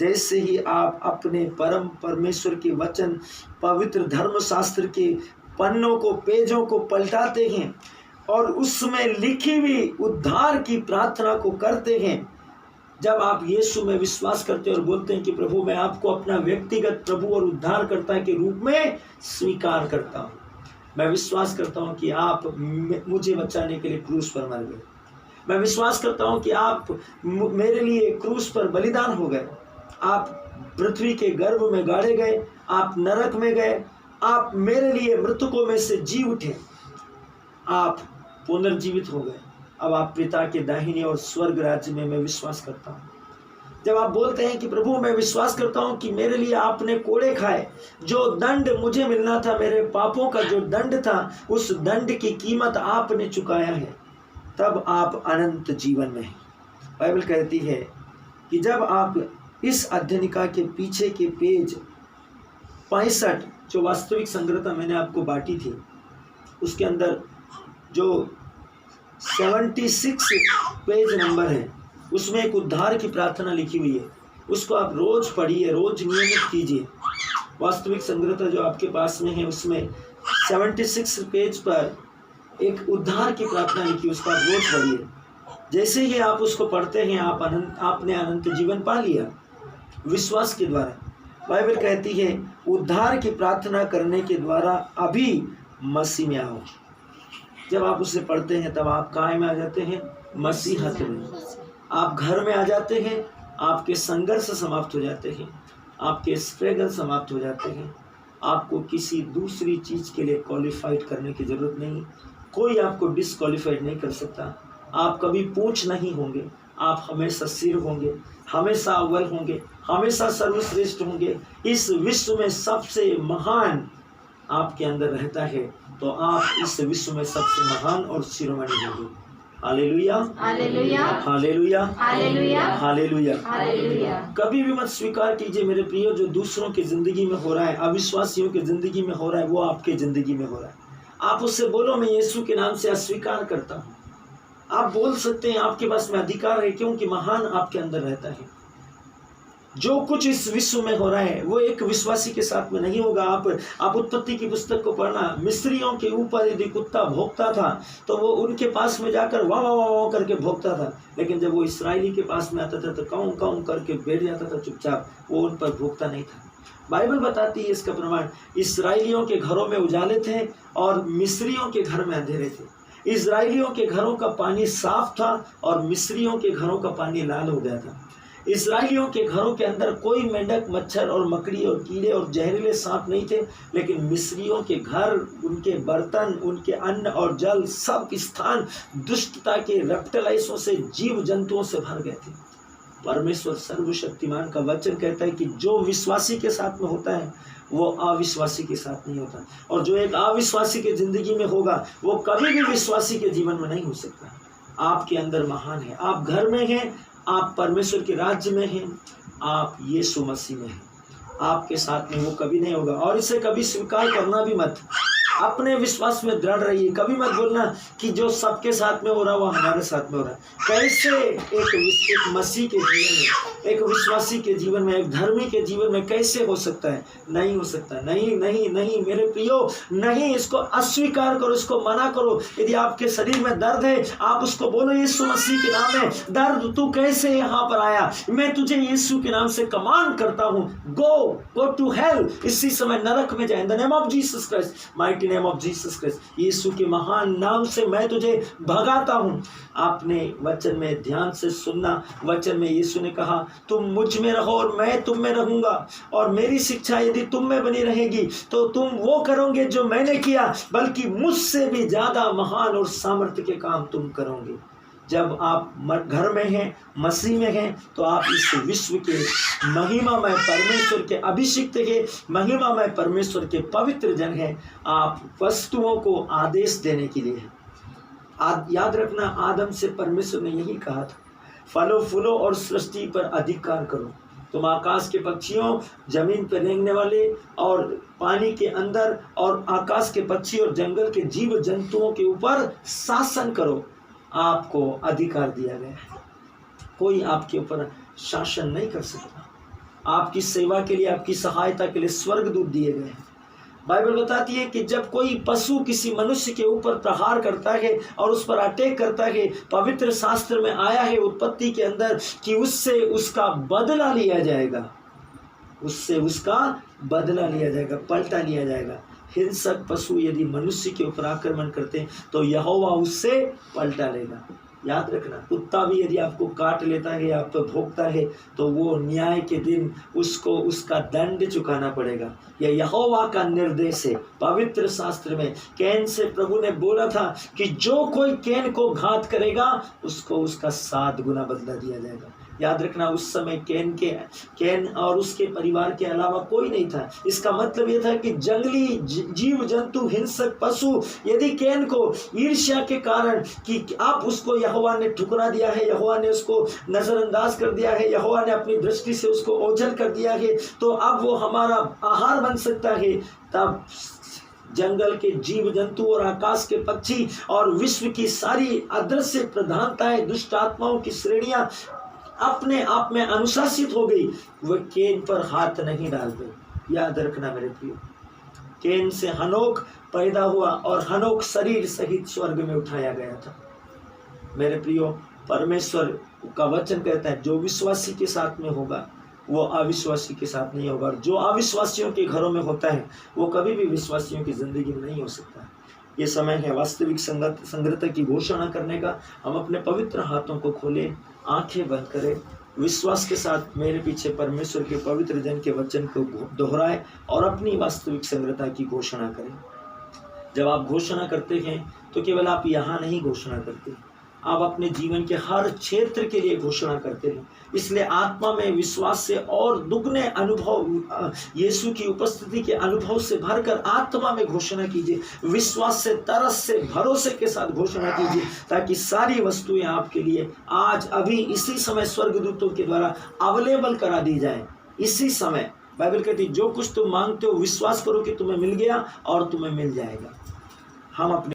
जैसे ही आप अपने परम परमेश्वर के वचन, पवित्र धर्मशास्त्र के पन्नों को, पेजों को पलटाते हैं और उसमें लिखी हुई उद्धार की प्रार्थना को करते हैं, जब आप यीशु में विश्वास करते हैं और बोलते हैं कि प्रभु मैं आपको अपना व्यक्तिगत प्रभु और उद्धारकर्ता के रूप में स्वीकार करता हूँ, मैं विश्वास करता हूँ कि आप मुझे बचाने के लिए क्रूस पर मर गए, मैं विश्वास करता हूँ कि आप मेरे लिए क्रूस पर बलिदान हो गए, आप पृथ्वी के गर्भ में गाड़े गए, आप नरक में गए, आप मेरे लिए मृतकों में से जी उठे, आप पुनर्जीवित हो गए, अब आप पिता के दाहिने और स्वर्ग राज्य में मैं विश्वास करता हूँ। जब आप बोलते हैं कि प्रभु मैं विश्वास करता हूँ कि मेरे लिए आपने कोड़े खाए, जो दंड मुझे मिलना था, मेरे पापों का जो दंड था, उस दंड की कीमत आपने चुकाया है, तब आप अनंत जीवन में हैं। बाइबल कहती है कि जब आप इस अध्ययनिका के पीछे के पेज 65 जो वास्तविक संग्रहता मैंने आपको बांटी थी, उसके अंदर जो 76 पेज नंबर है, उसमें एक उद्धार की प्रार्थना लिखी हुई है, उसको आप रोज पढ़िए, रोज नियमित कीजिए। वास्तविक संग्रहता जो आपके पास में है उसमें 76 पेज पर एक उद्धार की प्रार्थना लिखी, उसको आप रोज पढ़िए। जैसे ही आप उसको पढ़ते हैं आपने अनंत जीवन पा लिया विश्वास के द्वारा। बाइबल कहती है उद्धार की प्रार्थना करने के द्वारा अभी मसीह में आओ। जब आप उसे पढ़ते हैं तब आप कहाँ में आ जाते हैं? मसीहत में। आप घर में आ जाते हैं, आपके संघर्ष समाप्त हो जाते हैं, आपके स्ट्रगल समाप्त हो जाते हैं, आपको किसी दूसरी चीज़ के लिए क्वालिफाइड करने की ज़रूरत नहीं, कोई आपको डिसक्वालिफाइड नहीं कर सकता। आप कभी पूछ नहीं होंगे, आप हमेशा सिर होंगे, हमेशा अव्वल होंगे, हमेशा सर्वश्रेष्ठ होंगे। इस विश्व में सबसे महान आपके अंदर रहता है, तो आप इस विश्व में सबसे महान और शिरोमणि होंगे। Hallelujah, hallelujah, hallelujah, hallelujah, hallelujah, hallelujah. कभी भी मत स्वीकार कीजिए मेरे प्रियो, जो दूसरों की जिंदगी में हो रहा है, अविश्वासियों की जिंदगी में हो रहा है, वो आपके जिंदगी में हो रहा है। आप उससे बोलो मैं यीशु के नाम से अस्वीकार करता हूँ। आप बोल सकते हैं, आपके पास में अधिकार है, क्योंकि महान आपके अंदर रहता है। जो कुछ इस विश्व में हो रहा है वो एक विश्वासी के साथ में नहीं होगा। आप उत्पत्ति की पुस्तक को पढ़ना, मिस्रियों के ऊपर यदि कुत्ता भौंकता था तो वो उनके पास में जाकर वाह वाह वाह वाह करके भौंकता था, लेकिन जब वो इसराइली के पास में आता था तो काऊ काऊ करके बैठ जाता था चुपचाप, वो उन पर भौंकता नहीं था। बाइबल बताती है इसका प्रमाण। इसराइलियों के घरों में उजाले थे और मिस्रियों के घर में अंधेरे थे। इसराइलियों के घरों का पानी साफ था और मिस्रियों के घरों का पानी लाल हो गया था। इसराइलियों के घरों के अंदर कोई मेंढक, मच्छर और मकड़ी और कीड़े और जहरीले सांप नहीं थे, लेकिन मिस्रियों के घर, उनके बर्तन, उनके अन्न और जल, सब स्थान दुष्टता के रेप्टाइल्सों से, जीव जंतुओं से भर गए थे। परमेश्वर सर्वशक्तिमान का वचन कहता है कि जो विश्वासी के साथ में होता है वो अविश्वासी के साथ नहीं होता, और जो एक अविश्वासी के जिंदगी में होगा वो कभी भी विश्वासी के जीवन में नहीं हो सकता। आपके अंदर महान है, आप घर में हैं, आप परमेश्वर के राज्य में हैं, आप यीशु मसीह में हैं, आपके साथ में वो कभी नहीं होगा। और इसे कभी स्वीकार करना भी मत। अपने विश्वास में दृढ़ रहिए। कभी मत बोलना कि जो सबके साथ में हो रहा है वो हमारे साथ में हो रहा है। कैसे एक मसीह के जीवन में, एक विश्वासी के जीवन में, एक धर्मी के जीवन में कैसे हो सकता है? नहीं हो सकता। नहीं नहीं नहीं मेरे प्रियो, नहीं। इसको अस्वीकार करो, इसको मना करो। यदि आपके शरीर में दर्द है, आप उसको बोलो यीशु मसीह के नाम में, दर्द तू कैसे यहाँ पर आया? मैं तुझे यीशु के नाम से कमांड करता हूँ, गो टू हेल। इसी समय नरक में जाए, in the name of Jesus Christ, mighty name of Jesus Christ. यीशु के महान नाम से मैं तुझे भगाता हूँ। आपने वचन में ध्यान से सुनना। वचन में यीशु ने कहा तुम मुझ में रहो और मैं तुम में रहूंगा, और मेरी शिक्षा यदि तुम में बनी रहेगी तो तुम वो करोगे जो मैंने किया, बल्कि मुझसे भी ज्यादा महान और सामर्थ्य के काम तुम करोगे। जब आप घर में हैं, मसीह में हैं, तो आप इस विश्व के महिमामय परमेश्वर के अभिषिक्त के, महिमामय परमेश्वर के पवित्र जन हैं। आप वस्तुओं को आदेश देने के लिए हैं। याद रखना, आदम से परमेश्वर ने यही कहा था, फलो फूलो और सृष्टि पर अधिकार करो। तुम आकाश के पक्षियों, जमीन पर रेंगने वाले और पानी के अंदर, और आकाश के पक्षी और जंगल के जीव जंतुओं के ऊपर शासन करो। आपको अधिकार दिया गया है, कोई आपके ऊपर शासन नहीं कर सकता। आपकी सेवा के लिए, आपकी सहायता के लिए स्वर्गदूत दिए गए हैं। बाइबल बताती है कि जब कोई पशु किसी मनुष्य के ऊपर प्रहार करता है और उस पर अटैक करता है, पवित्र शास्त्र में आया है उत्पत्ति के अंदर कि उससे उसका बदला लिया जाएगा, उससे उसका बदला लिया जाएगा, पलटा लिया जाएगा। हिंसक पशु यदि मनुष्य के ऊपर आक्रमण करते हैं तो यहोवा उससे पलटा लेगा। याद रखना, कुत्ता भी यदि आपको काट लेता है या आप तो भोंकता है तो वो न्याय के दिन उसको उसका दंड चुकाना पड़ेगा। यह यहोवा का निर्देश है। पवित्र शास्त्र में कैन से प्रभु ने बोला था कि जो कोई कैन को घात करेगा उसको उसका 7 गुना बदला दिया जाएगा। याद रखना, उस समय कैन और उसके परिवार के अलावा कोई नहीं था। इसका मतलब यह था कि जंगली जीव जंतु, हिंसक पशु यदि कैन को ईर्ष्या के कारण कि आप उसको यहोवा ने ठुकरा दिया है, यहोवा ने उसको नजरअंदाज कर दिया है, यहोवा ने अपनी दृष्टि से उसको ओझल कर दिया है, तो अब वो हमारा आहार बन सकता है, तब जंगल के जीव जंतु और आकाश के पक्षी और विश्व की सारी अदृश्य प्रधानताएं, दुष्ट आत्माओं की श्रेणियां अपने आप में अनुशासित हो गई, वह कैन पर हाथ नहीं डाल गई। याद रखना मेरे प्रियो, कैन से हनोक पैदा हुआ और हनोक शरीर सहित स्वर्ग में उठाया गया था। मेरे प्रियो, परमेश्वर का वचन कहता है जो विश्वासी के साथ में होगा वो अविश्वासी के साथ नहीं होगा, और जो अविश्वासियों के घरों में होता है वो कभी भी विश्वासियों की जिंदगी में नहीं हो सकता। ये समय है वास्तविक संगतता की घोषणा करने का। हम अपने पवित्र हाथों को खोलें, आंखें बंद करें, विश्वास के साथ मेरे पीछे परमेश्वर के पवित्र जन के वचन को दोहराएं और अपनी वास्तविक संगतता की घोषणा करें। जब आप घोषणा करते हैं तो केवल आप यहाँ नहीं घोषणा करते, आप अपने जीवन के हर क्षेत्र के लिए घोषणा करते हैं। इसलिए आत्मा में विश्वास से और दुगने अनुभव, यीशु की उपस्थिति के अनुभव से भरकर आत्मा में घोषणा कीजिए। विश्वास से, तरस से, भरोसे के साथ घोषणा कीजिए, ताकि सारी वस्तुएं आपके लिए आज अभी इसी समय स्वर्गदूतों के द्वारा अवेलेबल करा दी जाए। इसी समय बाइबल कहती है जो कुछ तुम मांगते हो विश्वास करो कि तुम्हें मिल गया और तुम्हें मिल जाएगा। हम अपने